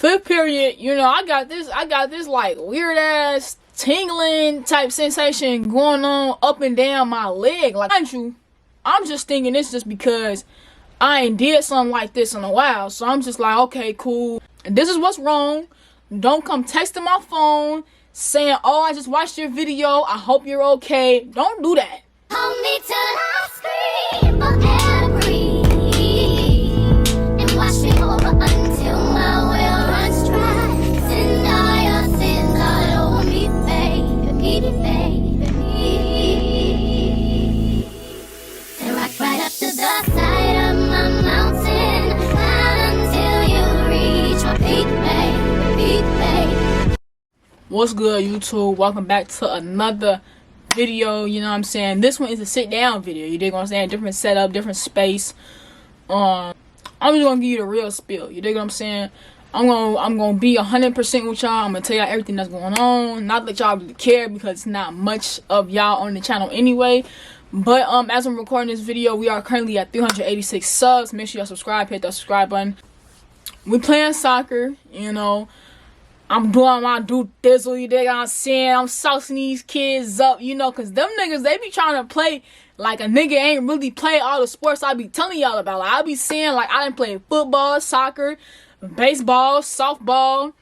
Fifth period, I got this like weird ass tingling type sensation going on up and down my leg. Like, mind you, I'm just thinking this just because I ain't did something like this in a while. So I'm just like, okay, cool. And this is what's wrong. Don't come texting my phone saying, oh, I just watched your video, I hope you're okay. Don't do that. Hold me till I scream or breathe, and wash me over until my well runs dry. Send all your sins all over me, baby, and rock right up to the side of my mountain, until you reach my peak, baby. What's good, YouTube? Welcome back to another video. You know what I'm saying? This one is a sit down video. You dig what I'm saying? Different setup, different space. I'm just gonna give you the real spill. You dig what I'm saying? I'm gonna be 100% with y'all. I'm gonna tell y'all everything that's going on. Not that y'all really care because it's not much of y'all on the channel anyway. But as I'm recording this video, we are currently at 386 subs. Make sure y'all subscribe. Hit that subscribe button. We playing soccer. I'm doing my due thizzle, you dig what I'm saying? I'm saucing these kids up, because them niggas, they be trying to play like a nigga ain't really play all the sports I be telling y'all about. Like, I be saying, like, I done played football, soccer, baseball, softball,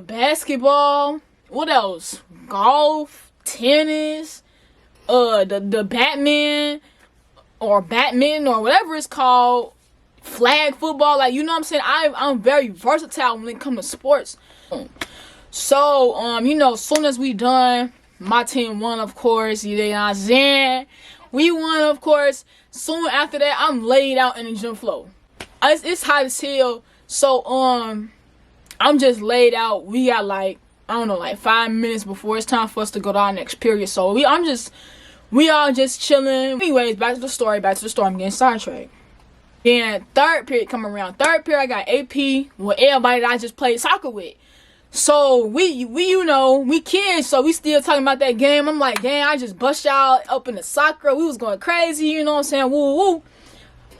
basketball, what else? Golf, tennis, the Batman, or whatever it's called. Flag football, like, you know what I'm saying? I'm very versatile when it comes to sports. So soon as we done, my team won, of course. You know what I'm saying? We won, of course. Soon after that, I'm laid out in the gym floor. It's hot as hell. So I'm just laid out. We got like 5 minutes before it's time for us to go to our next period. So we all just chilling. Anyways, back to the story. I'm getting sidetracked. Then third period come around. Third period, I got AP with everybody that I just played soccer with. So we kids, so we still talking about that game. I'm like, damn, I just bust y'all up in the soccer. We was going crazy, you know what I'm saying? Woo woo.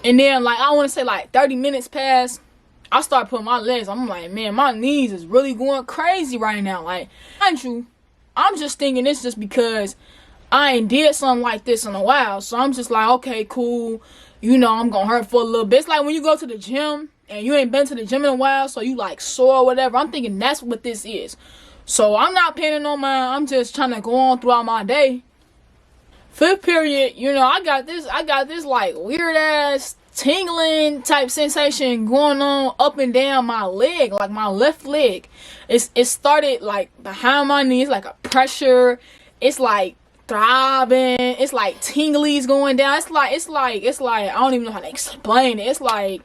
And then I want to say 30 minutes passed. I start putting my legs. I'm like, man, my knees is really going crazy right now. Like, mind you, I'm just thinking this just because I ain't did something like this in a while. So I'm just like, okay, cool. I'm gonna hurt for a little bit. It's like when you go to the gym and you ain't been to the gym in a while, so you like sore or whatever. I'm thinking that's what this is. So I'm not paying no mind. I'm just trying to go on throughout my day. Fifth period, I got this like weird ass tingling type sensation going on up and down my leg, like my left leg. It started like behind my knees, like a pressure. It's like throbbing, it's like tinglies going down. It's like I don't even know how to explain it. It's like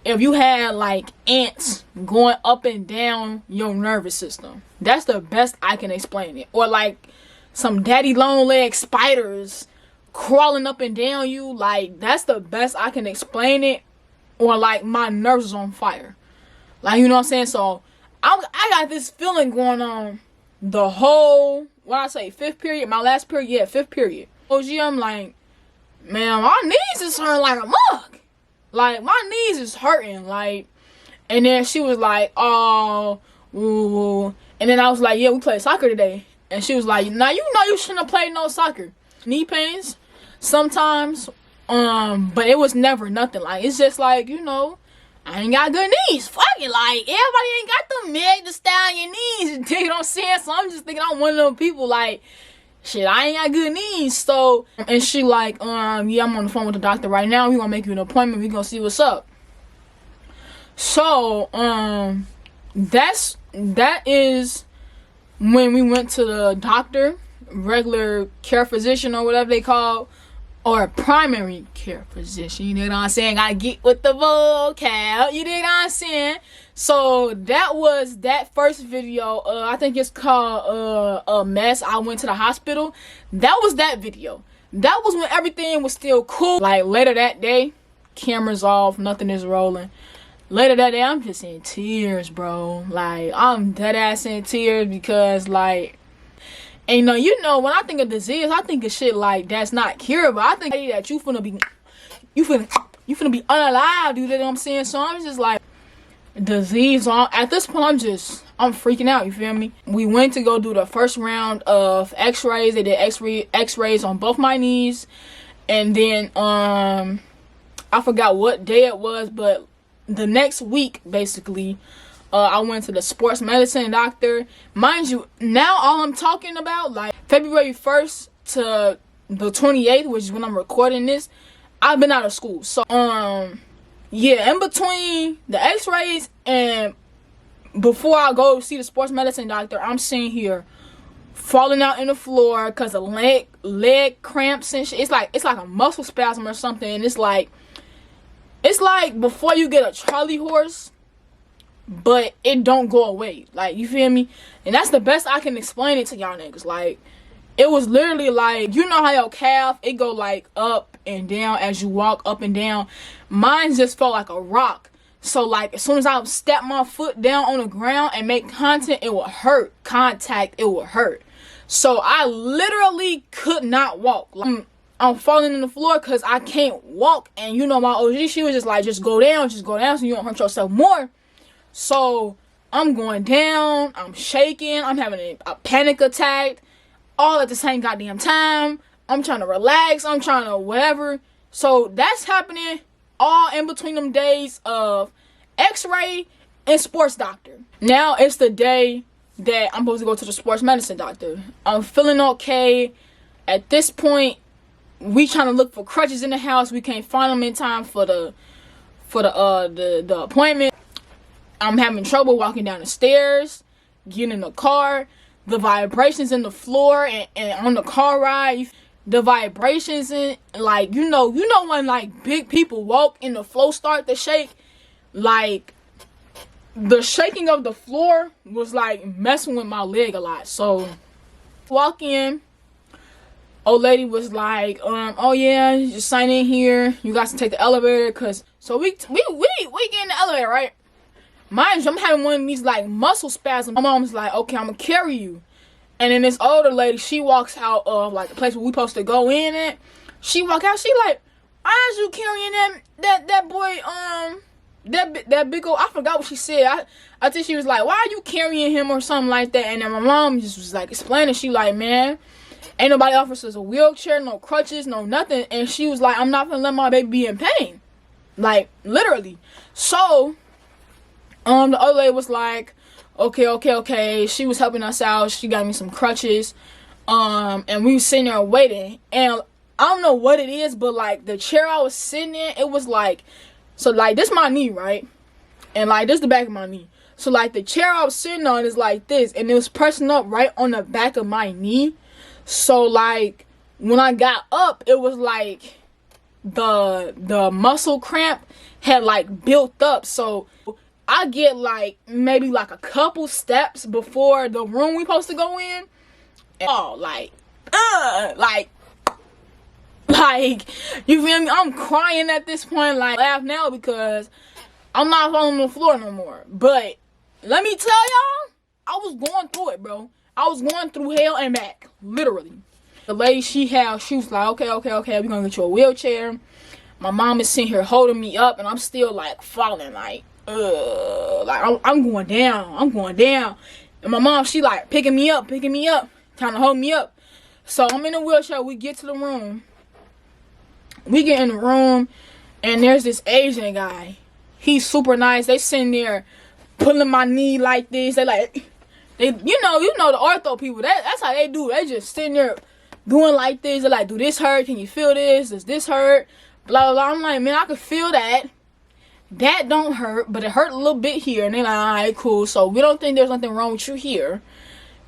if you had like ants going up and down your nervous system. That's the best I can explain it. Or like some daddy long leg spiders crawling up and down you. Like, that's the best I can explain it. Or like my nerves is on fire. Like, you know what I'm saying? So I got this feeling going on the whole, when I say fifth period, my last period, yeah, fifth period. OG, I'm like, man, my knees is hurting like a mug. Like, my knees is hurting. Like, and then she was like, oh, woo. And then I was like, yeah, we played soccer today. And she was like, now you know you shouldn't have played no soccer. Knee pains sometimes, but it was never nothing. Like, it's just like, I ain't got good knees. Fuck it. Like, everybody ain't got the Meg to style your knees. You know what I'm saying? So I'm just thinking I'm one of them people like, shit, I ain't got good knees. So, and she like, yeah, I'm on the phone with the doctor right now. We gonna make you an appointment. We gonna see what's up. So, that is when we went to the doctor, regular care physician or whatever they call, or a primary care physician. You know what I'm saying? I get with the vocab. You know what I'm saying? So that was that first video. I think it's called A Mess. I went to the hospital. That was that video. That was when everything was still cool. Like, later that day, cameras off, nothing is rolling. Later that day, I'm just in tears, bro. Like, I'm dead ass in tears because, like, and when I think of disease, I think of shit like that's not curable. I think that you finna be unalive, you know what I'm saying? So I'm just like, disease on. At this point, I'm freaking out, you feel me? We went to go do the first round of x-rays. They did x-rays on both my knees. And then I forgot what day it was, but the next week basically I went to the sports medicine doctor. Mind you, now all I'm talking about, like February 1st to the 28th, which is when I'm recording this, I've been out of school. So yeah, in between the x-rays and before I go see the sports medicine doctor, I'm sitting here falling out in the floor because of leg cramps and shit. It's like a muscle spasm or something. And it's like before you get a Charlie horse, but it don't go away. Like, you feel me? And that's the best I can explain it to y'all niggas. Like, it was literally like, you know how your calf, it go like up and down as you walk up and down. Mine just felt like a rock. So like, as soon as I step my foot down on the ground and make contact, it would hurt. It would hurt. So I literally could not walk. Like, I'm falling in the floor because I can't walk. And you know, my OG, she was just like, just go down so you don't hurt yourself more. So I'm going down, I'm shaking, I'm having a panic attack, all at the same goddamn time. I'm trying to relax, I'm trying to whatever. So that's happening all in between them days of x-ray and sports doctor. Now it's the day that I'm supposed to go to the sports medicine doctor. I'm feeling okay. At this point, we trying to look for crutches in the house. We can't find them in time for the appointment. I'm having trouble walking down the stairs, getting in the car. The vibrations in the floor and on the car ride, the vibrations in, like, you know when like big people walk and the floor start to shake, like the shaking of the floor was like messing with my leg a lot. So walk in, old lady was like, oh yeah, just sign in here. You guys can take the elevator, cause so we get in the elevator, right? Mind you, I'm having one of these like muscle spasms. My mom's like, okay, I'm gonna carry you. And then this older lady, she walks out of like the place where we supposed to go in at. She walk out, she like, why is you carrying that boy, that big old, I forgot what she said. I think she was like, why are you carrying him or something like that? And then my mom just was like explaining, she like, man, ain't nobody offers us a wheelchair, no crutches, no nothing. And she was like, I'm not gonna let my baby be in pain. Like, literally. So the other lady was like, okay. She was helping us out. She got me some crutches. And we was sitting there waiting. And I don't know what it is, but like the chair I was sitting in, it was like, so like this my knee, right? And like this the back of my knee. So like the chair I was sitting on is like this, and it was pressing up right on the back of my knee. So like when I got up, it was like the muscle cramp had like built up. So I get like maybe like a couple steps before the room we supposed to go in. And, oh, like, you feel me? I'm crying at this point. Like, laugh now because I'm not falling on the floor no more. But let me tell y'all, I was going through it, bro. I was going through hell and back, literally. The lady she was like, okay, we're gonna get you a wheelchair. My mom is sitting here holding me up, and I'm still like falling, like I'm going down. And my mom, she like picking me up, trying to hold me up. So I'm in a wheelchair. We get to the room. We get in the room, and there's this Asian guy. He's super nice. They sitting there pulling my knee like this. They you know the ortho people. That's how they do. They just sitting there doing like this. They're like, do this hurt? Can you feel this? Does this hurt? Blah blah blah. I'm like, man, I can feel that. That don't hurt, but it hurt a little bit here. And they're like, all right, cool. So we don't think there's nothing wrong with you here.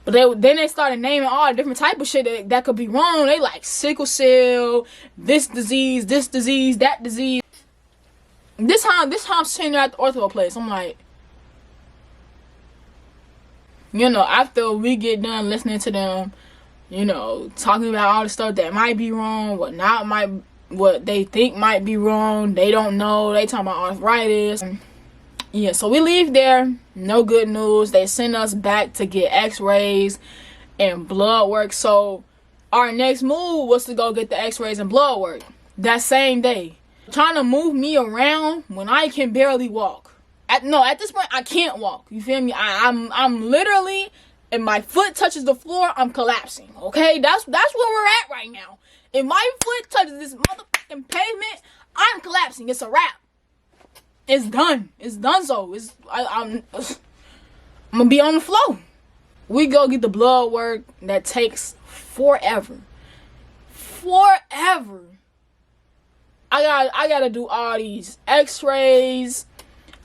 But then they started naming all the different type of shit that could be wrong. They like sickle cell, this disease, that disease. This time I'm sitting there at the ortho place. I'm like, after we get done listening to them, talking about all the stuff that might be wrong, what they think might be wrong, they don't know. They talking about arthritis. Yeah, so we leave there. No good news. They send us back to get x-rays and blood work. So our next move was to go get the x-rays and blood work that same day. Trying to move me around when I can barely walk. At this point, I can't walk. You feel me? I'm literally, if my foot touches the floor, I'm collapsing. Okay, that's where we're at right now. If my foot touches this motherfucking pavement, I'm collapsing. It's a wrap. It's done. It's done. So I'm gonna be on the floor. We go get the blood work that takes forever. Forever. I gotta do all these x-rays.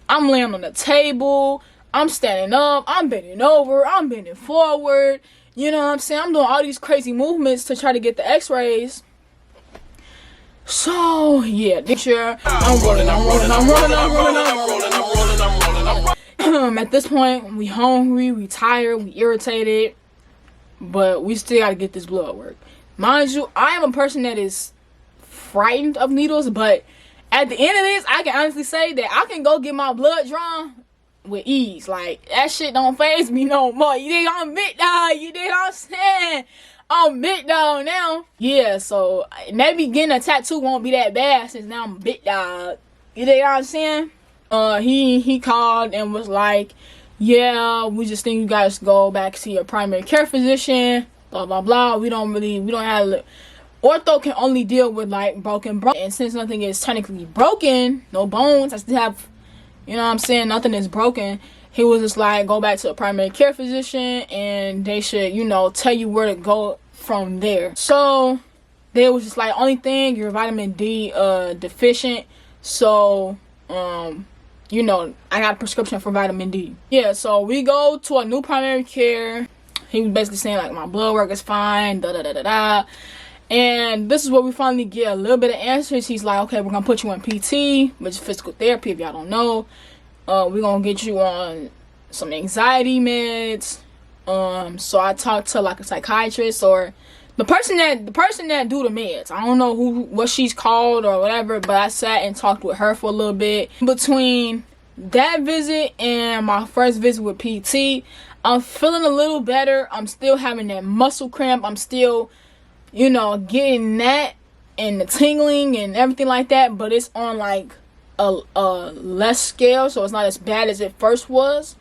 I'm laying on the table. I'm standing up. I'm bending over. I'm bending forward. You know what I'm saying? I'm doing all these crazy movements to try to get the x-rays. So, yeah, this year, I'm rolling. At this point, we hungry, we tired, we irritated, but we still gotta get this blood work. Mind you, I am a person that is frightened of needles, but at the end of this, I can honestly say that I can go get my blood drawn with ease. Like, that shit don't faze me no more. You think I'm big dog? You think I'm saying? I'm big dog now. Yeah, so maybe getting a tattoo won't be that bad since now I'm big dog. You think I'm saying? He called and was like, yeah, we just think you guys go back to your primary care physician. Blah blah blah. We don't have. Ortho can only deal with like broken bones, and since nothing is technically broken, no bones, I still have, you know what I'm saying, nothing is broken. He was just like, go back to a primary care physician and they should, you know, tell you where to go from there. So they was just like, only thing, you're vitamin D deficient. So you know, I got a prescription for vitamin D. Yeah, so we go to a new primary care. He was basically saying like, my blood work is fine, da da da da da. And this is where we finally get a little bit of answers. He's like, okay, we're gonna put you in PT, which is physical therapy if y'all don't know. We're gonna get you on some anxiety meds. So I talked to like a psychiatrist or the person that do the meds. I don't know what she's called or whatever, but I sat and talked with her for a little bit. Between that visit and my first visit with PT, I'm feeling a little better. I'm still having that muscle cramp. I'm still, you know, getting that and the tingling and everything like that, but it's on like a less scale, so it's not as bad as it first was.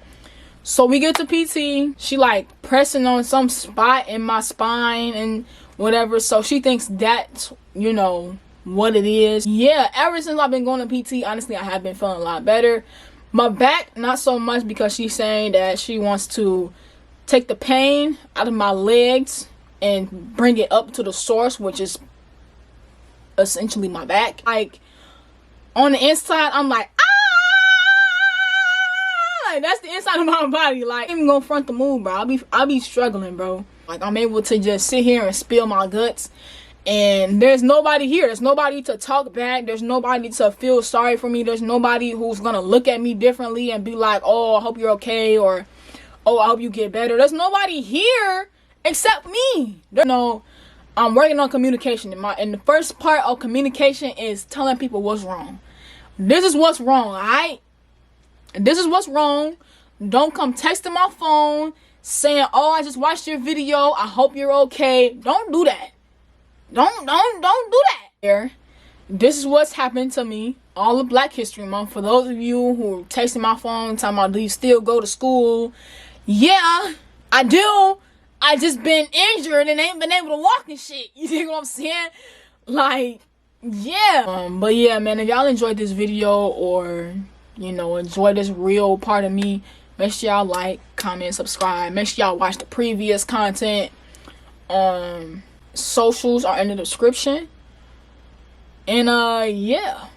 So we get to PT. She like pressing on some spot in my spine and whatever, so she thinks that's, you know, what it is. Yeah, ever since I've been going to PT, honestly, I have been feeling a lot better. My back, not so much, because she's saying that she wants to take the pain out of my legs and bring it up to the source, which is essentially my back. Like, on the inside, I'm like, ah! Like, that's the inside of my body. Like, I'm even gonna front the move, bro. I'll be struggling, bro. Like, I'm able to just sit here and spill my guts, and there's nobody here. There's nobody to talk back. There's nobody to feel sorry for me. There's nobody who's gonna look at me differently and be like, oh, I hope you're okay, or oh, I hope you get better. There's nobody here except me. No, I'm working on communication. And the first part of communication is telling people what's wrong. This is what's wrong, alright? This is what's wrong. Don't come texting my phone saying, oh, I just watched your video, I hope you're okay. Don't do that. Don't do that. Here, this is what's happened to me all of Black History Month. For those of you who are texting my phone talking about, do you still go to school? Yeah, I do. I just been injured and ain't been able to walk and shit. You think what I'm saying? Like, yeah. But yeah, man, if y'all enjoyed this video or, you know, enjoy this real part of me, make sure y'all like, comment, subscribe. Make sure y'all watch the previous content. Socials are in the description. And yeah.